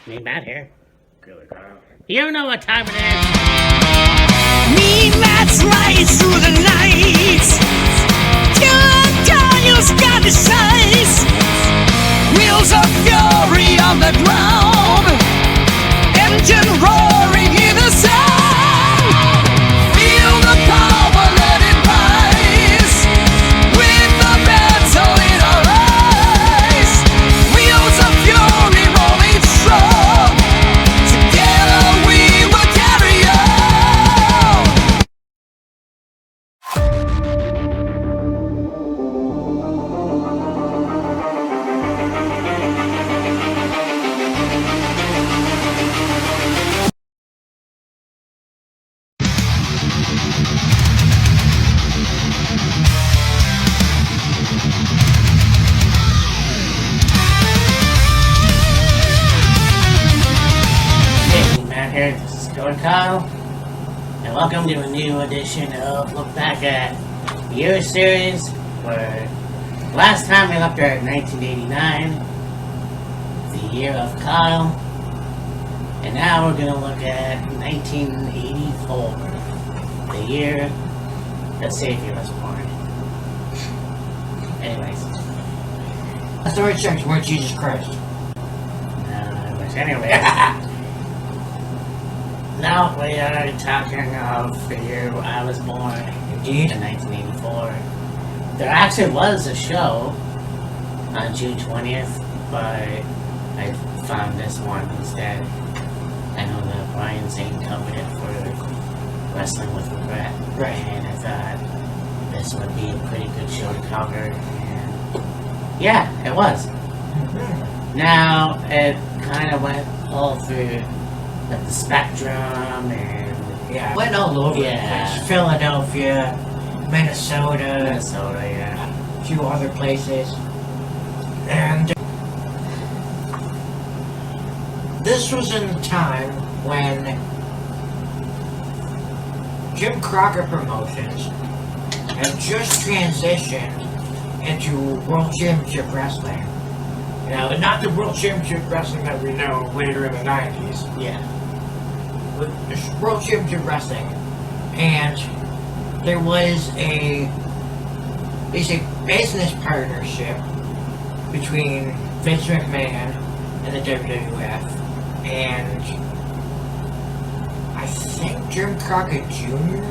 Me, Matt here. Good, Kyle. You know what time it is. Me, Matt's right through the night. Killing Daniel's got the size. Wheels of fury on the ground. Engine roaring in the sound. Feel the power, let it rise. With the battle in our eyes. Wheels of fury rolling strong. Together we will carry on. Hey, Matt here. This is Going Kyle. And welcome to a new edition of Look Back at the Year series. Where last time we looked at 1989, the year of Kyle. And now we're going to look at 1984, the year the Savior was born. Anyways. That's the right sex, we're Jesus Christ. Anyways. Now we are talking of the year I was born. Indeed. In 1984. There actually was a show on June 20th, but I found this one instead. I know that Brian Zane covered it for Wrestling with Regret. Right. And I thought this would be a pretty good show to cover. And yeah, it was. Now, it kind of went all through like, the spectrum and Yeah. Went all over Yeah. the place. Philadelphia, Minnesota, Minnesota, yeah. a few other places. And this was in a time when Jim Crockett Promotions had just transitioned into World Championship Wrestling. Now, not the World Championship Wrestling that we know later in the 90s, Yeah. but it's World Championship Wrestling. And there was a basic business partnership between Vince McMahon and the WWF. And I think Jim Crockett Jr.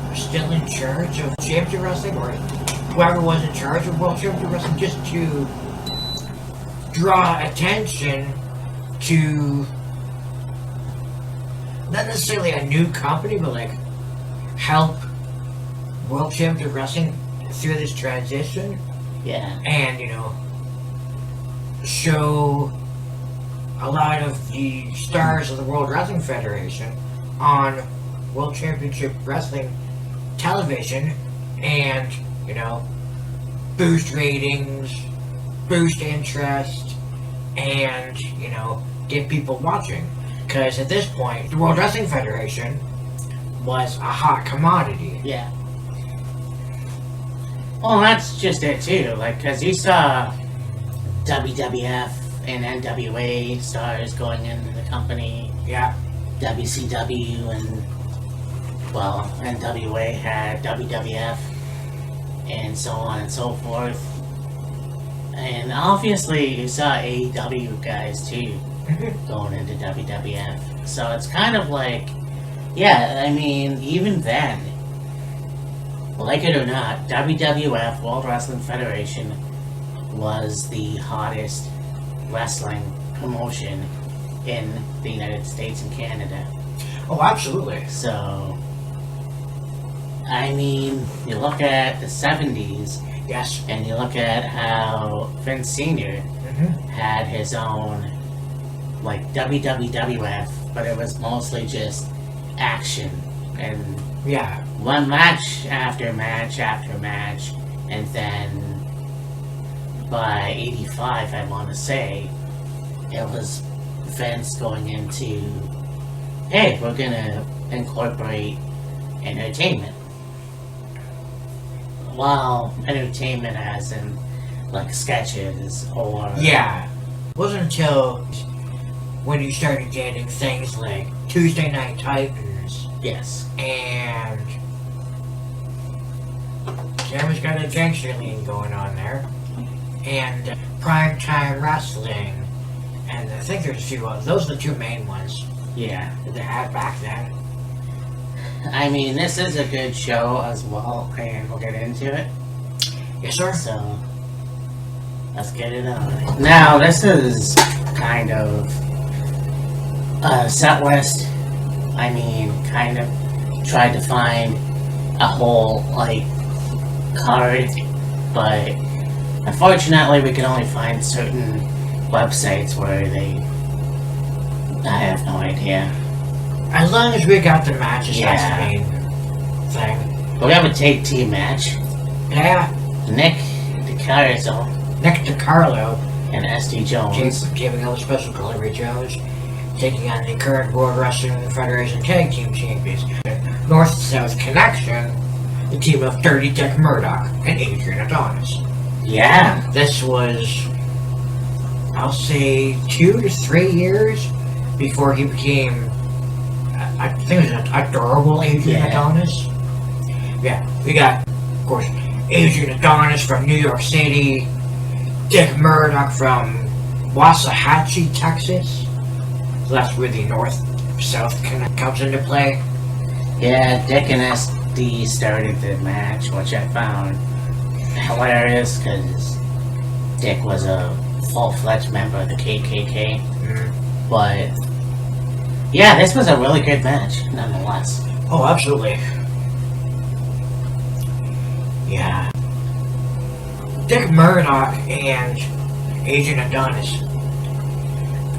was still in charge of Championship Wrestling, or whoever was in charge of World Championship Wrestling, just to draw attention to not necessarily a new company, but like help World Championship Wrestling through this transition, Yeah. and show a lot of the stars of the World Wrestling Federation on World Championship Wrestling television, and boost ratings, boost interest, and get people watching. Because at this point, the World Wrestling Federation was a hot commodity. Yeah. Well, that's just it too. Like, cause you saw WWF and NWA stars going into the company. Yeah. WCW and NWA had WWF and so on and so forth. And obviously, you saw AEW guys too going into WWF. So it's kind of like, yeah, I mean, even then, like it or not, WWF, World Wrestling Federation, was the hottest wrestling promotion in the United States and Canada. Oh, absolutely. So, I mean, you look at the 70s, Yes. and you look at how Vince Sr. had his own, like, WWF, but it was mostly just action, and Yeah. one match after match after match, and then by 85, I want to say, it was Vince going into, hey, we're gonna incorporate entertainment. Well, entertainment as in, like, sketches or... Yeah. It wasn't until when you started getting things like Tuesday Night Titans Yes. and Sam's got a gangster lean going on there, and Primetime Wrestling, and I think there's a few others. Those are the two main ones Yeah. that they had back then. I mean, this is a good show as well, and we'll get into it. Yes, sir. So, let's get it on. Now, this is kind of a set list. I mean, kind of tried to find a whole, like, card, but unfortunately we can only find certain websites where they... I have no idea. As long as we got the matches, Yeah. that's the main thing. But we have a tag team match. Yeah, Nick DiCarlo Nick DiCarlo, and SD Jones. giving out Special Delivery Jones, taking on the current World Wrestling Federation Tag Team Champions. North-South Connection, the team of Dirty Dick Murdoch and Adrian Adonis. Yeah. This was, I'll say, 2 to 3 years before he became, I think it was adorable Adrian Yeah. Adonis. Yeah, we got, of course, Adrian Adonis from New York City, Dick Murdoch from Waxahachie, Texas. So that's where the North-South Connect comes into play. Yeah, Dick and SD started the match, which I found hilarious because Dick was a full-fledged member of the KKK. But yeah, this was a really good match, nonetheless. Oh, absolutely. Yeah. Dick Murdoch and Adrian Adonis.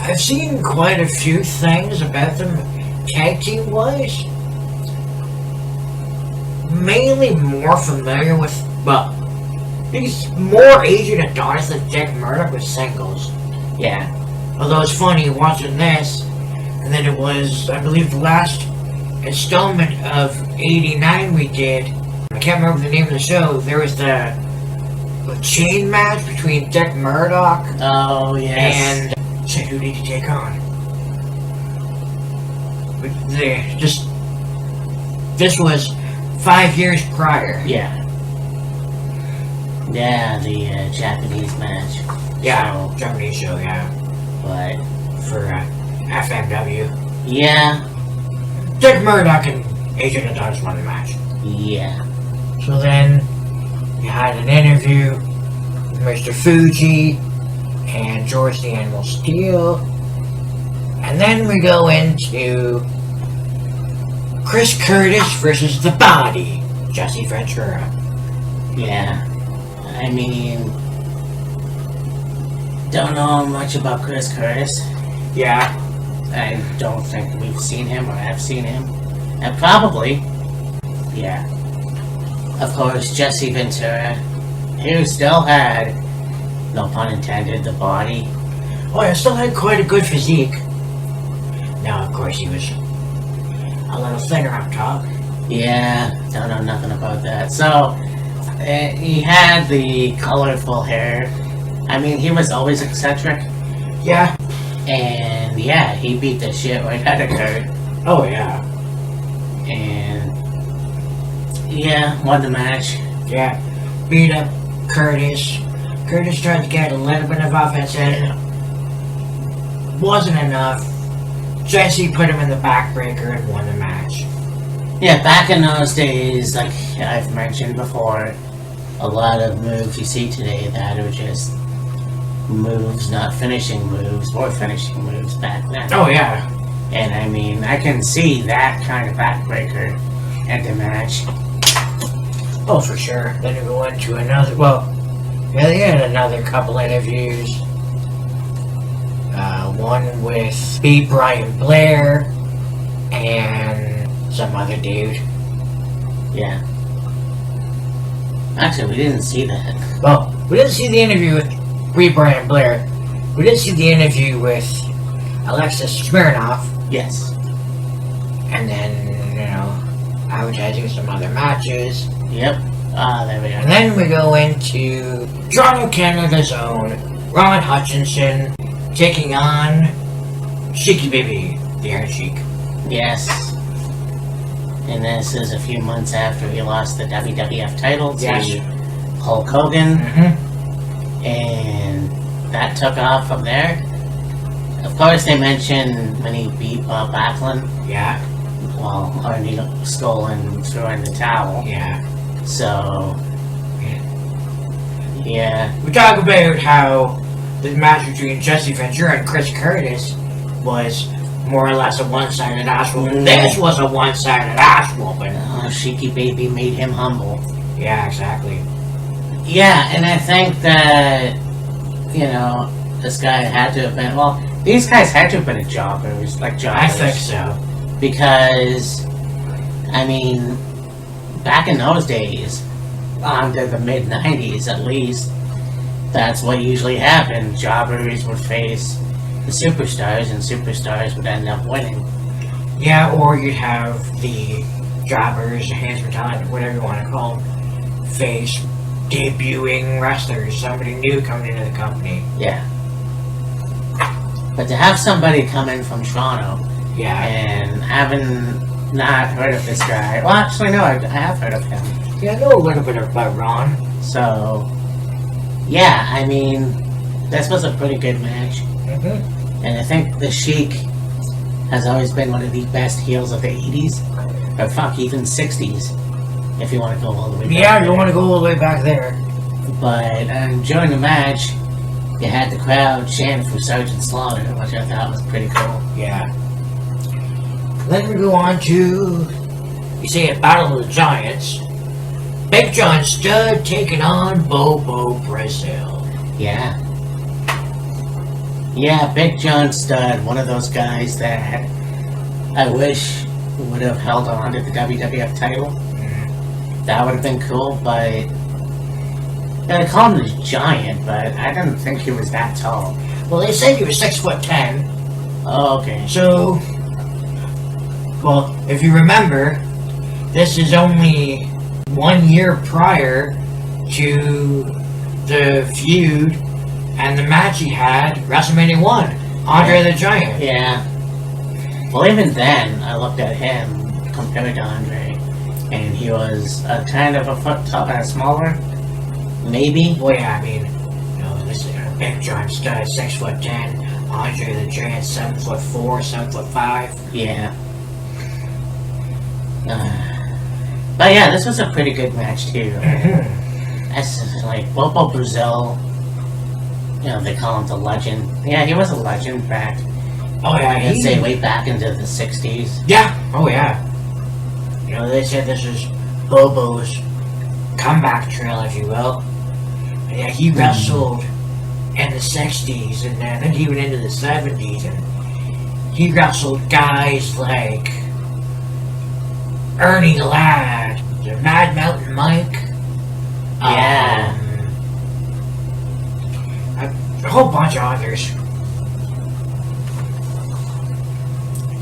I've seen quite a few things about them tag team wise. Mainly more familiar with, well, he's more Adrian Adonis than Dick Murdoch with singles. Yeah. Although it's funny watching this, and then it was, I believe, the last installment of 89 we did. I can't remember the name of the show. There was the chain match between Dick Murdoch Oh, yes. and so who did he take on? But this was 5 years prior. Yeah. Yeah, the Japanese match. Yeah, Japanese show, yeah. But, For FMW. yeah. Dick Murdoch and Adrian Adonis won the match. Yeah. So then, you had an interview with Mr. Fuji and George the Animal Steel. And then we go into Chris Curtis versus The Body, Jesse Ventura. Yeah. I mean, don't know much about Chris Curtis. Yeah, I don't think we've seen him or have seen him. And probably, yeah. Of course, Jesse Ventura, who still had, no pun intended, the body. oh, he still had quite a good physique. Now, of course, he was a little thinner on top. Yeah, don't know nothing about that. So, he had the colorful hair. I mean, he was always eccentric. Yeah. And yeah, he beat the shit right out of Kurt. Oh, yeah. And yeah, won the match. Yeah. Beat up Curtis. Curtis tried to get a little bit of offense in. Wasn't enough. Jesse put him in the backbreaker and won the match. Yeah, back in those days, like I've mentioned before, a lot of moves you see today that are just moves, not finishing moves, or finishing moves back then. Oh, yeah. And I mean, I can see that kind of backbreaker at the match. Oh, for sure. Then we go into another, well, yeah, they had another couple interviews. One with B. Brian Blair and some other dude. Yeah. Actually, we didn't see that. Well, we didn't see the interview with B. Brian Blair. We did see the interview with Alexis Smirnoff. Yes. And then, you know, advertising some other matches. Yep. Ah, there we And go. then we go into Toronto, Canada's own Ron Hutchinson taking on Cheeky Baby, the Iron Sheik. Yes. And this is a few months after he lost the WWF title to Hulk Hogan. And that took off from there. Of course, they mentioned when he beat Bob Backlund. Yeah. Well, Arnie Skull and threw in the towel. Yeah. So, yeah. We talk about how the match between Jesse Ventura and Chris Curtis was more or less a one-sided ass whooping. This was a one-sided ass whooping. Cheeky Baby made him humble. Yeah, exactly. Yeah, and I think that, this guy had to have been, well, these guys had to have been jobbers. I think so. Because, I mean, back in those days, onto the mid-90s at least, that's what usually happened. Jobbers would face the superstars, and superstars would end up winning. Yeah, or you'd have the jobbers, handsome talent, whatever you want to call them, face debuting wrestlers, somebody new coming into the company. Yeah. But to have somebody come in from Toronto, and having not heard of this guy, well, actually, no, I have heard of him. Yeah, I know a little bit about Ron. So, yeah, I mean, this was a pretty good match. And I think the Sheik has always been one of the best heels of the 80s, or fuck, even 60s, if you want to go all the way back. Yeah, you want to go all the way back there. But during the match, you had the crowd chant for Sergeant Slaughter, which I thought was pretty cool. Yeah. Then we go on to, you say, a Battle of the Giants. Big John Studd taking on Bobo Brazil. Yeah. Yeah, Big John Studd, one of those guys that I wish would have held on to the WWF title. That would have been cool, but they called him a giant, but I didn't think he was that tall. Well, they said he was 6'10". Oh, okay. So, well, if you remember, this is only 1 year prior to the feud and the match he had, WrestleMania 1, Andre the Giant. Yeah. Well, even then, I looked at him compared to Andre, and he was kind of a foot smaller, maybe. Well, yeah, I mean, this is Big John Studd, 6'10", Andre the Giant, 7'4", 7'5". Yeah. But yeah, this was a pretty good match too. That's like Bobo Brazil. They call him the legend. Yeah, he was a legend back. Oh yeah, I'd say way back into the 60s. Yeah. Oh yeah. They said this is Bobo's comeback trail, if you will. Yeah, he wrestled in the 60s, and then he went into the 70s, and he wrestled guys like Ernie Ladd, Mad Mountain Mike. Yeah. A whole bunch of others.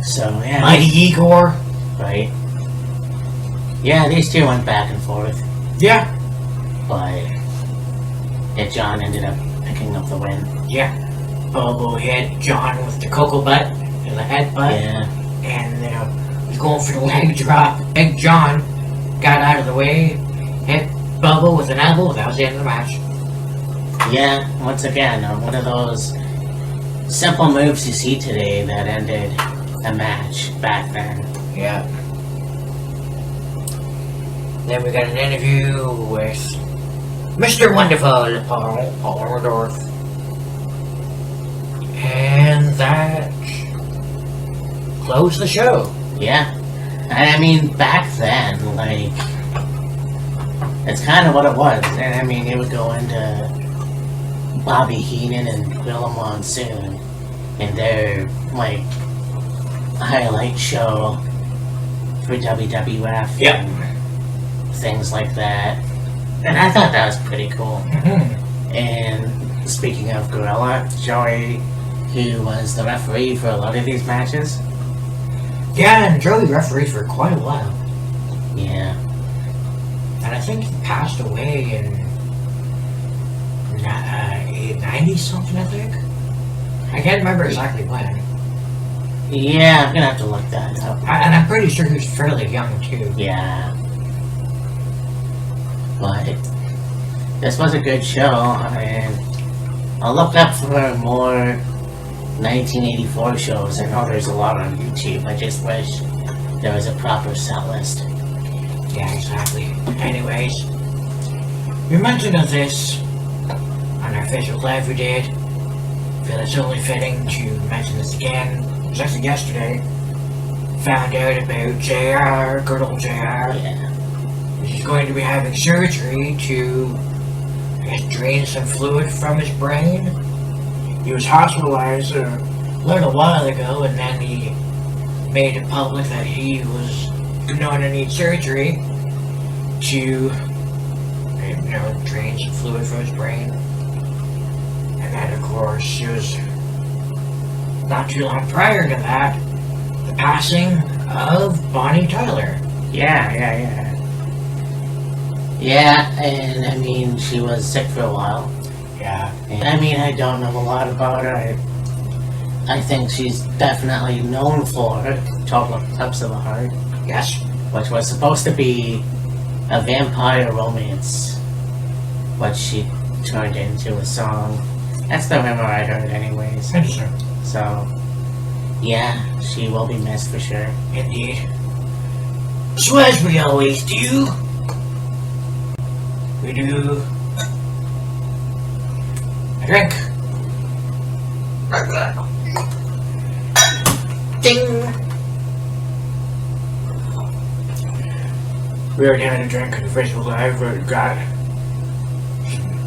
So, yeah. Mighty Igor. Right. Yeah, these two went back and forth. Yeah. But John ended up picking up the win. Yeah. Bobo hit John with the cocoa butt, the headbutt. Yeah. And, he's going for the leg drop. Big John got out of the way, hit Bobo with an elbow. That was the end of the match. Yeah, once again, one of those simple moves you see today that ended a match back then. Yeah. Then we got an interview with Mr. Wonderful, Paul Orndorff. And that closed the show. Yeah. I mean, back then, it's kind of what it was. And I mean, it would go into Bobby Heenan and Gorilla Monsoon and their, highlight show for WWF. Yep. And things like that. And I thought that was pretty cool. And speaking of Gorilla, Joey, who was the referee for a lot of these matches. Yeah, and Joey refereed for quite a while. Yeah. And I think he passed away in 90 something, I think. I can't remember exactly when. Yeah, I'm gonna have to look that up. And I'm pretty sure he was fairly young too. Yeah. But this was a good show. I mean, I'll look up for more 1984 shows. I know there's a lot on YouTube. I just wish there was a proper set list. Yeah, exactly. Anyways, we mentioned of this on our Facebook Live we did. I feel it's only fitting to mention this again. It was actually yesterday. Found out about JR, good old JR. Yeah. He's going to be having surgery to, I guess, drain some fluid from his brain. He was hospitalized a little while ago, and then he made it public that he was going to need surgery to, drain some fluid from his brain. And then, of course, it was not too long prior to that, the passing of Bonnie Tyler. Yeah. Yeah, and I mean, she was sick for a while. Yeah. And I mean, I don't know a lot about her. I think she's definitely known for Total Eclipse of the Heart, Yes. which was supposed to be a vampire romance, but she turned into a song. That's the rumor I heard anyways. Interesting. So, yeah, she will be missed for sure. Indeed. So as we always do, we do a drink. Ding! We already had a drink at the Facebook Live. We got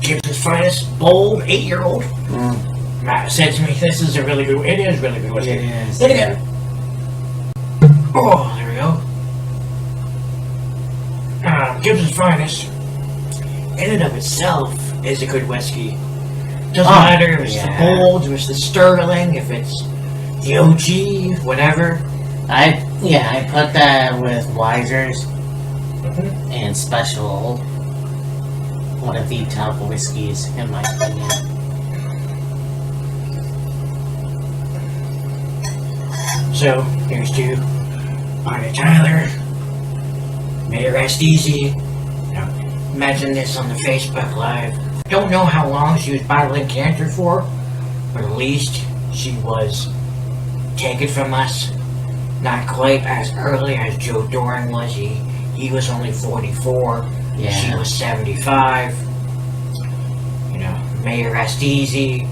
Gibbs's Finest Bold 8-year-old. Matt said to me, this is a really good, it is really good whiskey. It is. Then again. Oh, there we go. Gibbs's Finest, in and of itself, is a good whiskey. Doesn't matter if it's the Bold, if it's the Sterling, if it's the OG, whatever. I put that with Wiser's and Special, one of the top whiskeys in my opinion. So, here's to Bonnie Tyler. May it rest easy. Now, imagine this on the Facebook Live. Don't know how long she was battling cancer for, but at least she was taken from us. Not quite as early as Joe Doran was. He was only 44. Yeah. She was 75. May it rest easy.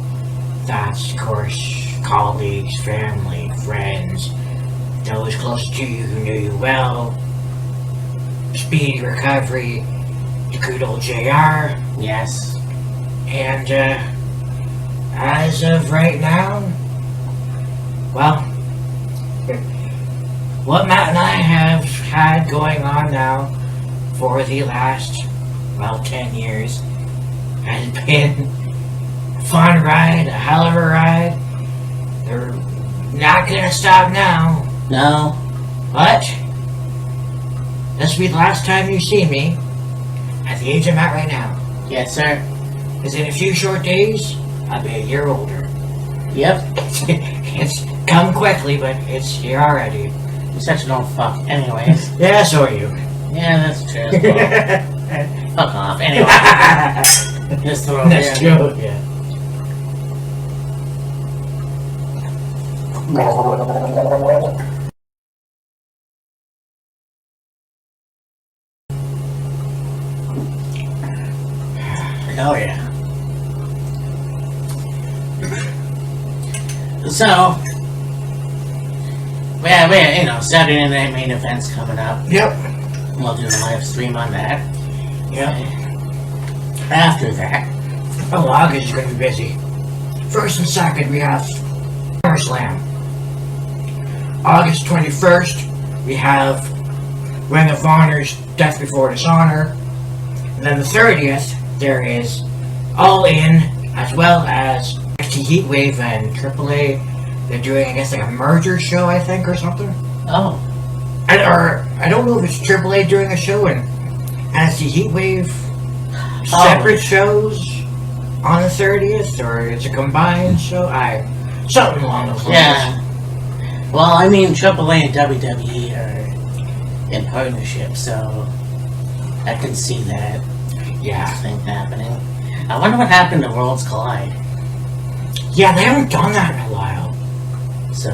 Thoughts, of course, colleagues, family, friends, those close to you who knew you well. Speedy recovery to good old JR. Yes. And, as of right now, well, what Matt and I have had going on now for the last, 10 years has been a fun ride, a hell of a ride. They're not gonna stop now. No. But this will be the last time you see me at the age I'm at right now. Yes, sir. Because in a few short days, I'll be a year older. Yep. It's come quickly, but it's here already. You're such an old fuck. Anyways. Yeah, so are you. Yeah, that's true as well. Fuck off. Anyway. Just throw it That's there. true. Yeah. Oh yeah. So, Saturday Night Main Event's coming up. Yep. We'll do a live stream on that. Yep. After that, August is going to be busy. First and second, we have SummerSlam. August 21st, we have Ring of Honor's Death Before Dishonor. And then the 30th, there is All In, as well as NXT Heatwave and AAA. They're doing, I guess, like a merger show, I think, or something. oh, I don't know if it's AAA doing a show and NXT Heatwave separate shows on the 30th, or it's a combined show. Something along those lines. yeah. Well, I mean, AAA and WWE are in partnership, so I can see that Yeah. thing happening. I wonder what happened to Worlds Collide. Yeah, they haven't done that in a while. So,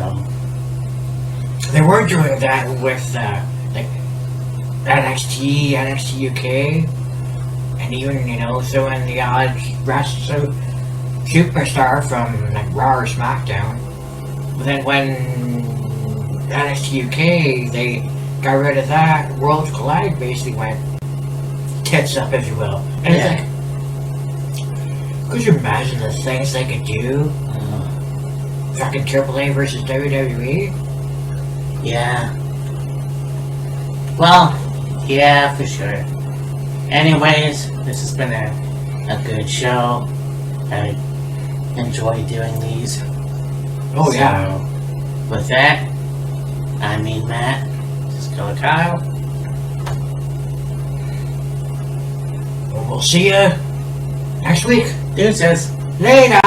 They were doing that with like NXT, NXT UK, and even throwing the odd wrestler superstar from like Raw or SmackDown. But then when NXT UK they got rid of that, Worlds Collide basically went tits up, if you will. And Yeah. it's like, could you imagine the things they could do? Fucking AAA versus WWE. yeah. Well, yeah, for sure. Anyways, this has been a good show. I enjoy doing these. Oh yeah. So, with that, I mean Matt, this is Killer Kyle. Well, we'll see you next week. Deuces. Later.